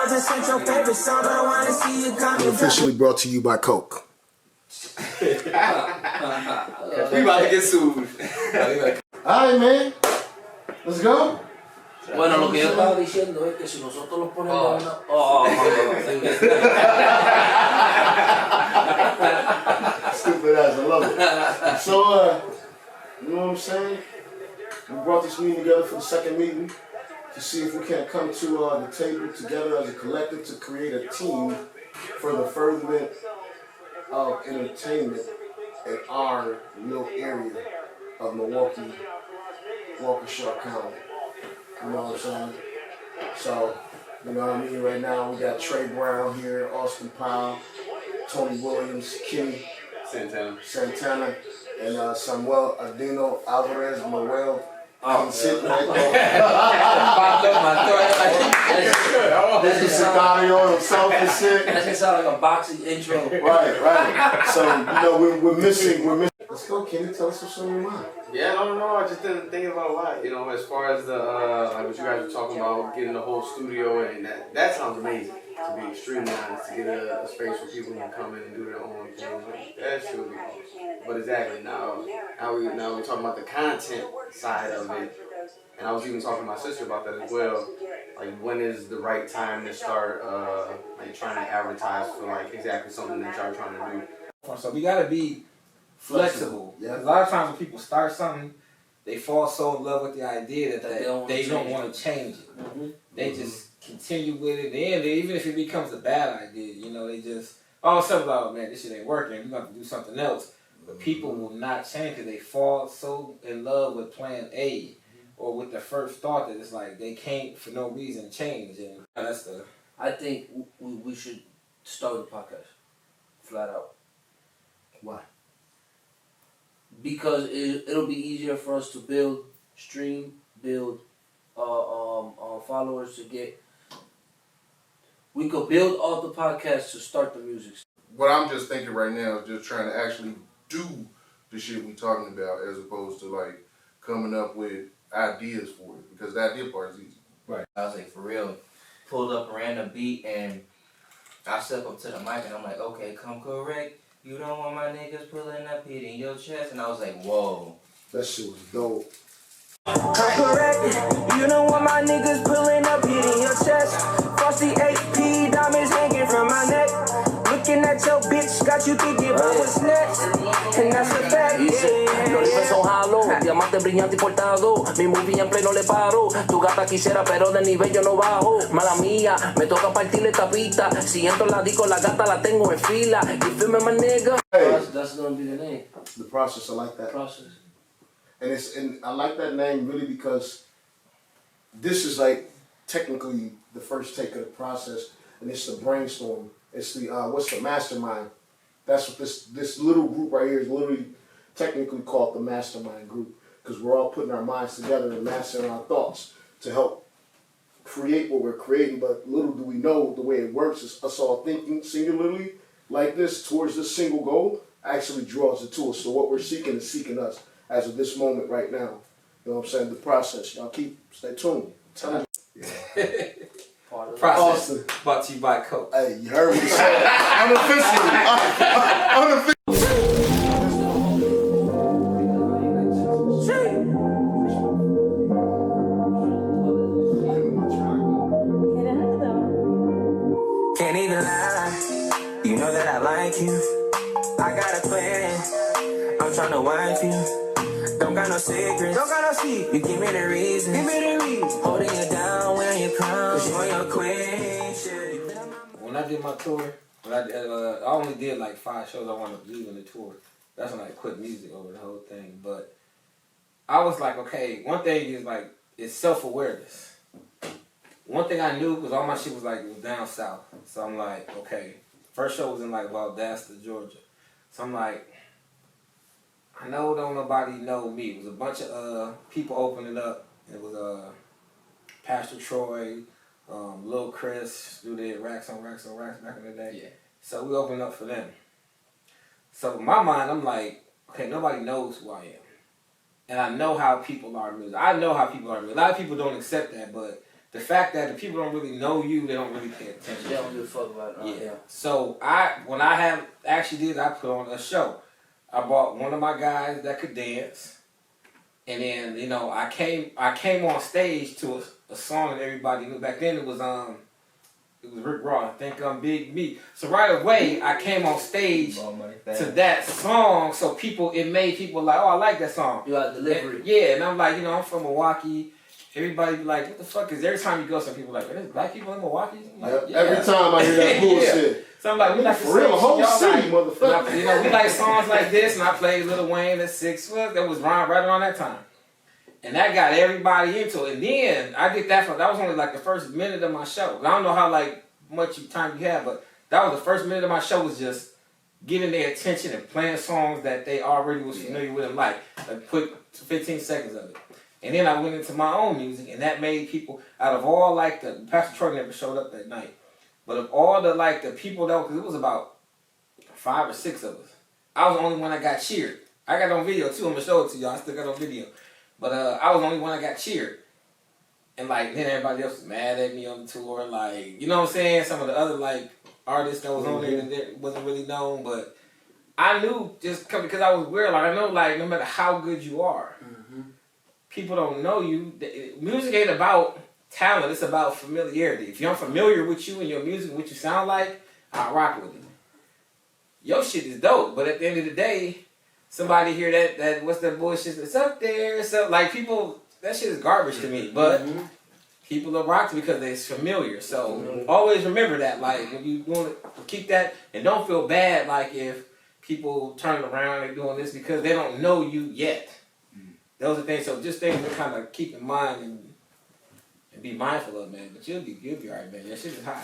just sent your favorite song, but I wanna see you come. Officially brought to you by Coke. We about to get sued. Alright, man. Let's go. Bueno, lo que yo estaba diciendo es que si nosotros los ponemos una... Stupid ass, I love it. So, you know what I'm saying? We brought this meeting together for the second meeting to see if we can come to the table together as a collective to create a team for the furtherment of entertainment in our little area of Milwaukee, Waukesha County. You know what I'm saying? So, you know what I mean? Right now we got Trey Brown here, Austin Powell, Tony Williams, Kenny Santana, and Samuel Adino Alvarez Manuel. Sitting right there. This is Sicario himself and shit. That just sound like a boxing intro. Right. So, you know, we're missing. Let's go, Kenny. Tell us what's on your mind. Yeah, no. I just didn't think about a lot. You know, as far as the like what you guys were talking about, getting the whole studio, and that sounds amazing. To be extremely honest, to get a space where people can come in and do their own thing, like, that should be awesome. But exactly now we're talking about the content side of it, and I was even talking to my sister about that as well. Like, when is the right time to start like trying to advertise for like exactly something that y'all trying to do? So we gotta be flexible. Yeah. A lot of times when people start something, they fall so in love with the idea that they don't want to change it. Mm-hmm. They just continue with it. And even if it becomes a bad idea, you know, they just all of a sudden, like, man, this shit ain't working. We're gonna have to do something else. But people will not change because they fall so in love with plan A or with the first thought that it's like they can't for no reason change. And that's the. I think we should start the podcast, flat out. Why? Because it'll be easier for us to build followers to get. We could build all the podcasts to start the music. What I'm just thinking right now is just trying to actually do the shit we talking about, as opposed to like coming up with ideas for it, because the idea part is easy. Right. I was like, for real, pulled up a random beat and I step up to the mic and I'm like, okay, come correct. You don't want my niggas pulling up heat in your chest. And I was like, whoa. That shit was dope. Come correct. You don't want my niggas pulling up heat in your chest. Frosty AP diamonds hanging from my neck. Looking at your bitch, got you thinking about what's next. And that's a fact. Los rifles son halo, diamante brillante y portado. Mi movie en pleno le paro. Tu gata quisiera, pero de nivel yo no bajo. Mala mía, me toca partirle esta pista. Si entro la disco, la gata la tengo en fila. You feel me, my nigga? Hey, That's gonna be the name. the process, I like that. Process. And I like that name really because this is like technically the first take of the process, and it's the brainstorm. It's the what's the mastermind? That's what this little group right here is literally technically called the mastermind group, because we're all putting our minds together and mastering our thoughts to help create what we're creating. But little do we know the way it works is us all thinking singularly like this towards this single goal actually draws it to us. So what we're seeking is seeking us as of this moment right now. You know what I'm saying? The process. Y'all stay tuned. Tell me. Process Austin. brought to you by Coke. Hey, you heard me say it. Unofficially. Can't even lie. You know that I like you. I got a plan. I'm trying to wife you. Don't got no secrets. You give me the reason. Holding you down when you come. Cause you're your queen. Shit. When I did my tour, I only did like 5 shows I wanted to do in the tour. That's when I quit music over the whole thing. But I was like, okay, one thing is like, it's self-awareness. One thing I knew was all my shit was like, it was down south. So I'm like, okay, first show was in like Valdosta, Georgia. So I'm like, I know don't nobody know me. It was a bunch of people opening up. It was Pastor Troy, Lil Chris, who did Racks on Racks on Racks back in the day. Yeah. So we opened up for them. So in my mind, I'm like, okay, nobody knows who I am. And I know how people are music. I know how people are music. A lot of people don't accept that, but the fact that the people don't really know you, they don't really pay attention. They don't give a fuck about it. Yeah. So when I have actually did, I put on a show. I bought one of my guys that could dance, and then you know I came on stage to a song that everybody knew back then. It was Rick Ross. I think Big Me. So right away I came on stage to that song. So it made people like, oh, I like that song. You got delivery. Yeah, and I'm like, you know, I'm from Milwaukee. Everybody be like, what the fuck is, every time you go, some people like, there's black people in Milwaukee? I'm like, Yep. Every time I hear that bullshit. Yeah. So I'm like, we like for real, the whole city, motherfucker. You know, we like songs like this, and I played Lil Wayne at 6 foot. That was right around that time. And that got everybody into it. And then I did that was only like the first minute of my show. I don't know how much time you have, but that was the first minute of my show was just getting their attention and playing songs that they already was familiar with and like quick 15 seconds of it. And then I went into my own music, and that made people, out of all Pastor Troy never showed up that night, but of all the people that, because it was about 5 or 6 of us, I was the only one that got cheered. I got it on video too, I'm going to show it to y'all, I still got it on video. But I was the only one that got cheered. And then everybody else was mad at me on the tour, you know what I'm saying? Some of the other artists that was on there that wasn't really known, but I knew just because I was weird, I know no matter how good you are, people don't know you. Music ain't about talent, it's about familiarity. If I'm familiar with you and your music and what you sound like, I'll rock with it. Your shit is dope, but at the end of the day, somebody hear that what's that bullshit? It's up there. So people, that shit is garbage to me. But people will rock to because it's familiar. So always remember that. When you want to keep that, and don't feel bad if people turn around and doing this because they don't know you yet. Those are things. So just things to kind of keep in mind and be mindful of, man. But you'll be alright, man. That shit is hot.